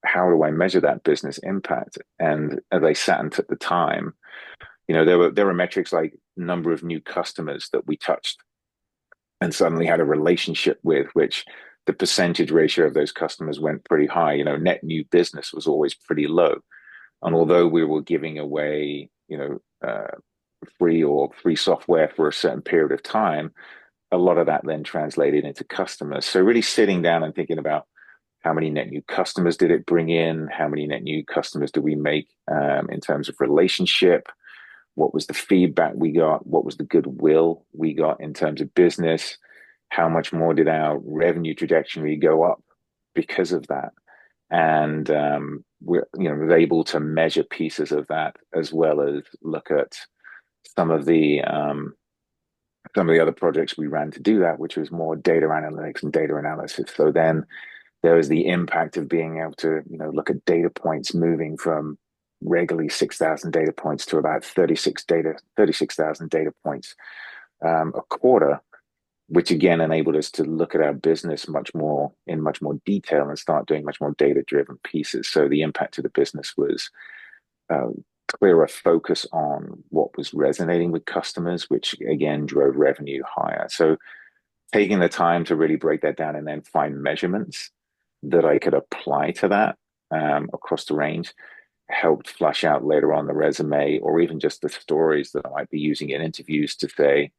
how do I measure that business impact? And as I sat and took the time, there were metrics like number of new customers that we touched and suddenly had a relationship with, which the percentage ratio of those customers went pretty high. Net new business was always pretty low. And although we were giving away, free software for a certain period of time, a lot of that then translated into customers. So really sitting down and thinking about how many net new customers did it bring in? How many net new customers do we make in terms of relationship? What was the feedback we got? What was the goodwill we got in terms of business? How much more did our revenue trajectory go up because of that? And we're able to measure pieces of that as well as look at some of the other projects we ran to do that, which was more data analytics and data analysis. So then there was the impact of being able to look at data points moving from regularly 6,000 data points to about 36,000 data points a quarter, which again enabled us to look at our business in much more detail and start doing much more data-driven pieces. So the impact of the business was uh, clearer focus on what was resonating with customers, which again drove revenue higher. So taking the time to really break that down and then find measurements that I could apply to that across the range helped flush out later on the resume or even just the stories that I might be using in interviews to say,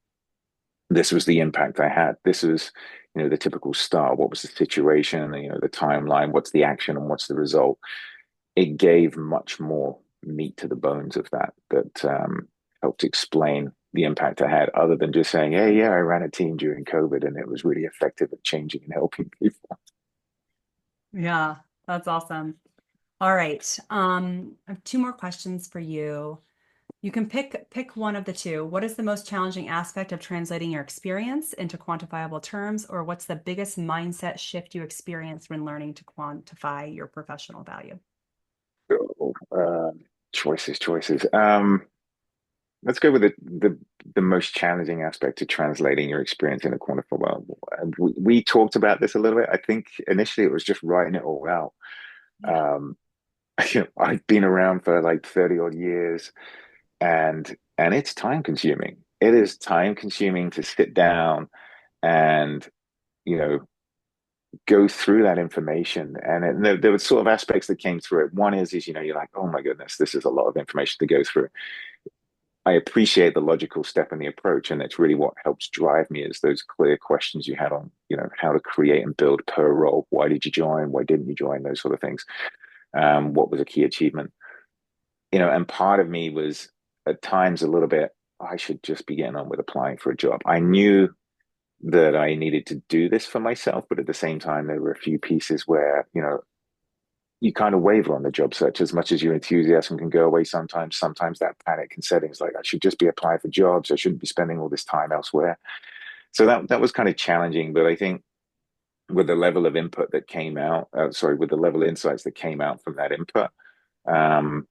this was the impact I had. This was, the typical start. What was the situation? The timeline. What's the action and what's the result? It gave much more meat to the bones of that helped explain the impact I had, other than just saying, "Hey, yeah, I ran a team during COVID, and it was really effective at changing and helping people." Yeah, that's awesome. All right. I have two more questions for you. You can pick one of the two. What is the most challenging aspect of translating your experience into quantifiable terms, or what's the biggest mindset shift you experienced when learning to quantify your professional value? Oh, choices. Let's go with the most challenging aspect of translating your experience in a quantifiable world. And we talked about this a little bit. I think initially it was just writing it all out. Yeah. Um, I've been around for like 30 odd years, and it's time consuming. It is time consuming to sit down and you know go through that information. And there were sort of aspects that came through it. One is you're like, oh my goodness, this is a lot of information to go through. I appreciate the logical step in the approach, and it's really what helps drive me is those clear questions you had on, how to create and build per role. Why did you join? Why didn't you join? Those sort of things. What was a key achievement? And part of me was at times a little bit, I should just be getting on with applying for a job. I knew that I needed to do this for myself, but at the same time, there were a few pieces where, you kind of waver on the job search as much as your enthusiasm can go away sometimes. Sometimes that panic can set in. It's like, I should just be applying for jobs. I shouldn't be spending all this time elsewhere. So that was kind of challenging. But I think with the level of input that came out, with the level of insights that came out from that input, um,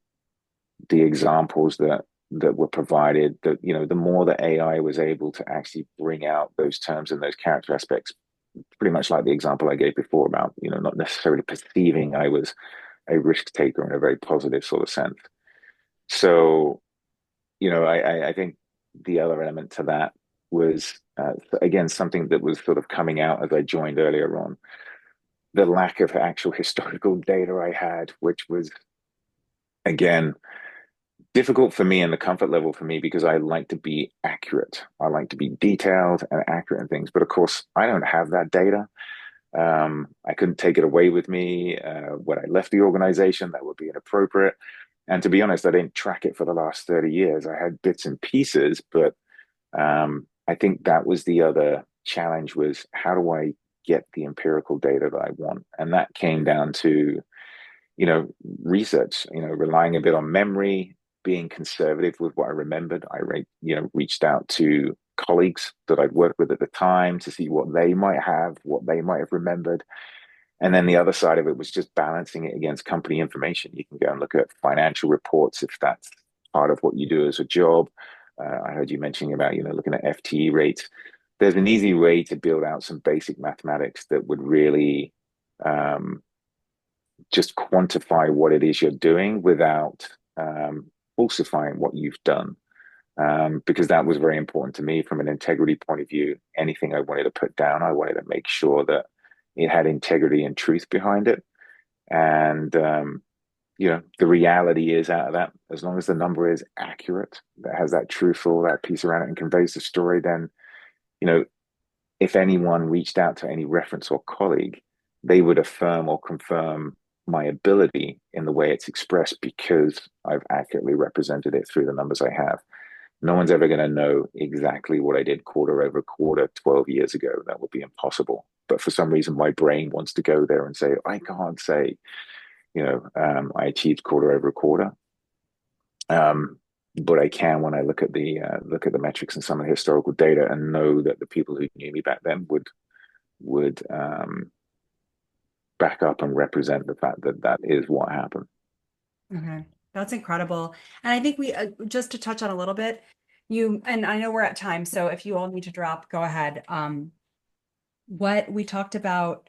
the examples that were provided, that the more that AI was able to actually bring out those terms and those character aspects, pretty much like the example I gave before about not necessarily perceiving I was a risk taker in a very positive sort of sense. So I think the other element to that was again something that was sort of coming out as I joined earlier on, the lack of actual historical data I had, which was again difficult for me and the comfort level for me because I like to be accurate. I like to be detailed and accurate in things. But of course, I don't have that data. I couldn't take it away with me when I left the organization. That would be inappropriate. And to be honest, I didn't track it for the last 30 years. I had bits and pieces, but I think that was the other challenge was how do I get the empirical data that I want? And that came down to research, relying a bit on memory, being conservative with what I remembered. Reached out to colleagues that I'd worked with at the time to see what they might have, what they might have remembered. And then the other side of it was just balancing it against company information. You can go and look at financial reports if that's part of what you do as a job. I heard you mentioning about, looking at FTE rates. There's an easy way to build out some basic mathematics that would really um, just quantify what it is you're doing without falsifying what you've done. Because that was very important to me from an integrity point of view. Anything I wanted to put down, I wanted to make sure that it had integrity and truth behind it. And, the reality is out of that, as long as the number is accurate, that has that truthful, that piece around it and conveys the story, then, you know, if anyone reached out to any reference or colleague, they would affirm or confirm my ability in the way it's expressed because I've accurately represented it through the numbers I have. No one's ever going to know exactly what I did quarter over quarter 12 years ago. That would be impossible. But for some reason, my brain wants to go there and say, I can't say, I achieved quarter over quarter. But I can when I look at the metrics and some of the historical data and know that the people who knew me back then would back up and represent the fact that that is what happened. Okay, that's incredible. And I think we just to touch on a little bit, you and I know we're at time, so if you all need to drop, go ahead. What we talked about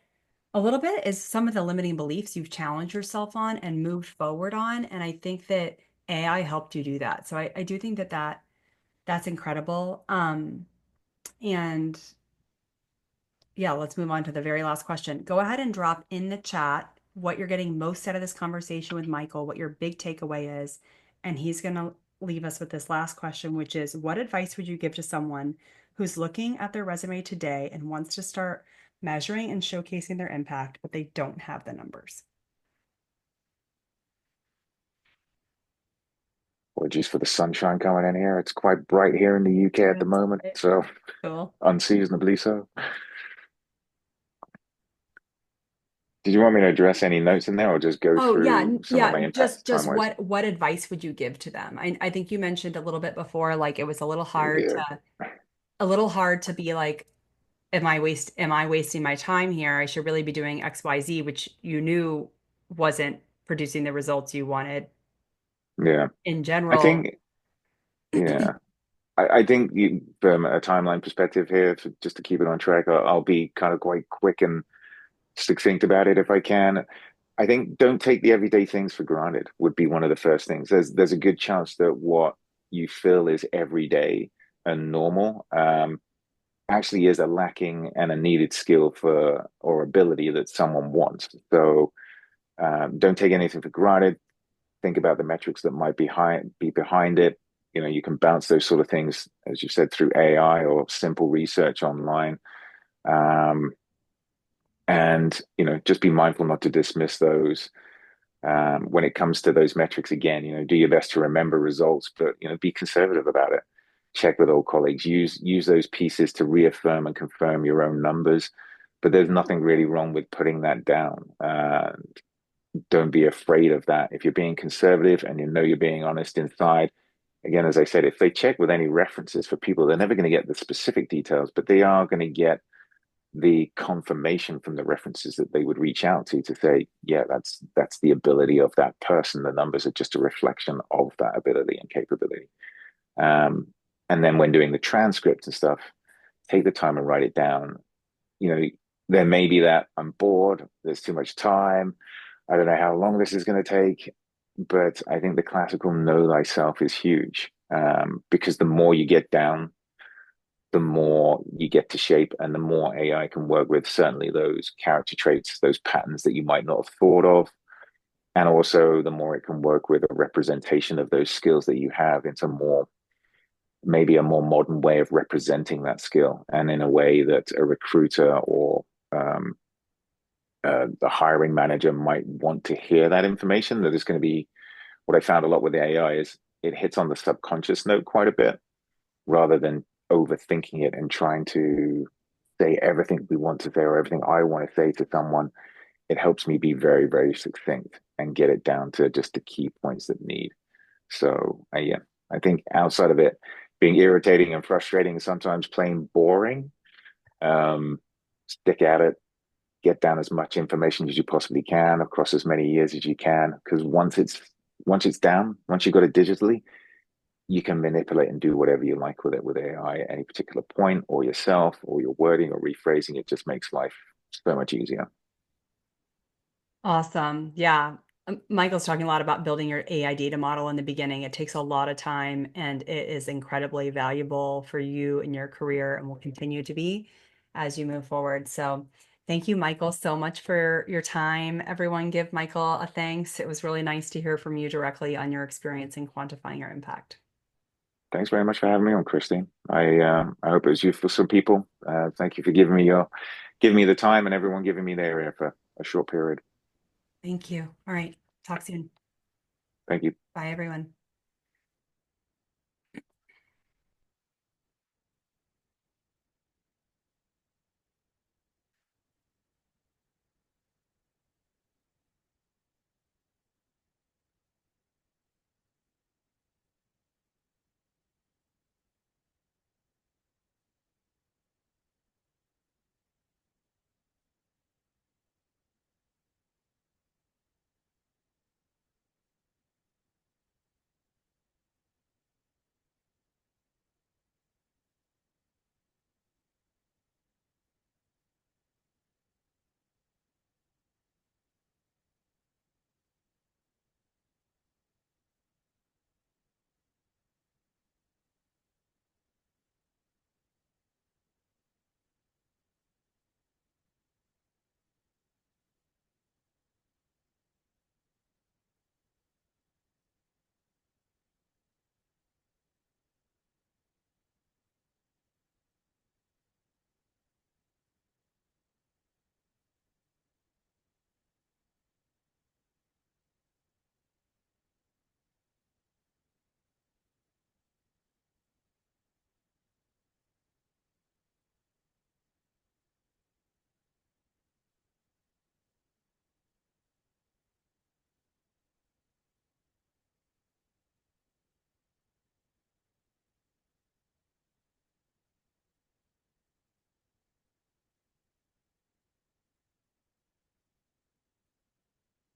a little bit is some of the limiting beliefs you've challenged yourself on and moved forward on, and I think that AI helped you do that. So I do think that that's incredible. And yeah, let's move on to the very last question. Go ahead and drop in the chat what you're getting most out of this conversation with Michael, what your big takeaway is. And he's going to leave us with this last question, which is what advice would you give to someone who's looking at their resume today and wants to start measuring and showcasing their impact, but they don't have the numbers? Apologies for the sunshine coming in here. It's quite bright here in the UK at the That's moment, it. so Cool. unseasonably so. Did you want me to address any notes in there or just go Oh yeah, through some of yeah. my impacts Just time-wise? what advice would you give to them? I think you mentioned a little bit before, like it was Yeah. a little hard to be like, am I wasting my time here? I should really be doing XYZ, which you knew wasn't producing the results you wanted Yeah. in I general. think, yeah. I think from a timeline perspective here, just to keep it on track, I'll be kind of quite quick and succinct about it if I can. I think don't take the everyday things for granted would be one of the first things. There's a good chance that what you feel is everyday and normal actually is a lacking and a needed skill for or ability that someone wants. So don't take anything for granted. Think about the metrics that might be behind it. You know, you can bounce those sort of things, as you said, through AI or simple research online. Um, and just be mindful not to dismiss those when it comes to those metrics. Again, do your best to remember results, but be conservative about it. Check with old colleagues. Use those pieces to reaffirm and confirm your own numbers. But there's nothing really wrong with putting that down. Don't be afraid of that. If you're being conservative and you're being honest inside, again, as I said, if they check with any references for people, they're never going to get the specific details, but they are going to get the confirmation from the references that they would reach out to say, yeah, that's the ability of that person. The numbers are just a reflection of that ability and capability. Um, and then when doing the transcript and stuff, take the time and write it down. You know, there may be that I'm bored, there's too much time, I don't know how long this is going to take, but I think the classical know thyself is huge because the more you get down, the more you get to shape and the more AI can work with certainly those character traits, those patterns that you might not have thought of. And also the more it can work with a representation of those skills that you have into maybe a more modern way of representing that skill and in a way that a recruiter or um, the hiring manager might want to hear that information. That is going to be what I found a lot with the AI is it hits on the subconscious note quite a bit rather than overthinking it and trying to say everything we want to say or everything I want to say to someone. It helps me be very, very succinct and get it down to just the key points that need. So, yeah, I think outside of it being irritating and frustrating, sometimes plain boring, um, stick at it, get down as much information as you possibly can across as many years as you can. Because once it's down, once you got it digitally, you can manipulate and do whatever you like with it with AI at any particular point, or yourself, or your wording or rephrasing. It just makes life so much easier. Awesome. Yeah. Michael's talking a lot about building your AI data model in the beginning. It takes a lot of time and it is incredibly valuable for you in your career and will continue to be as you move forward. So thank you, Michael, so much for your time. Everyone give Michael a thanks. It was really nice to hear from you directly on your experience in quantifying your impact. Thanks very much for having me on, Christine. I hope it was useful for some people. Thank you for giving me the time and everyone giving me their ear for a short period. Thank you. All right. Talk soon. Thank you. Bye, everyone.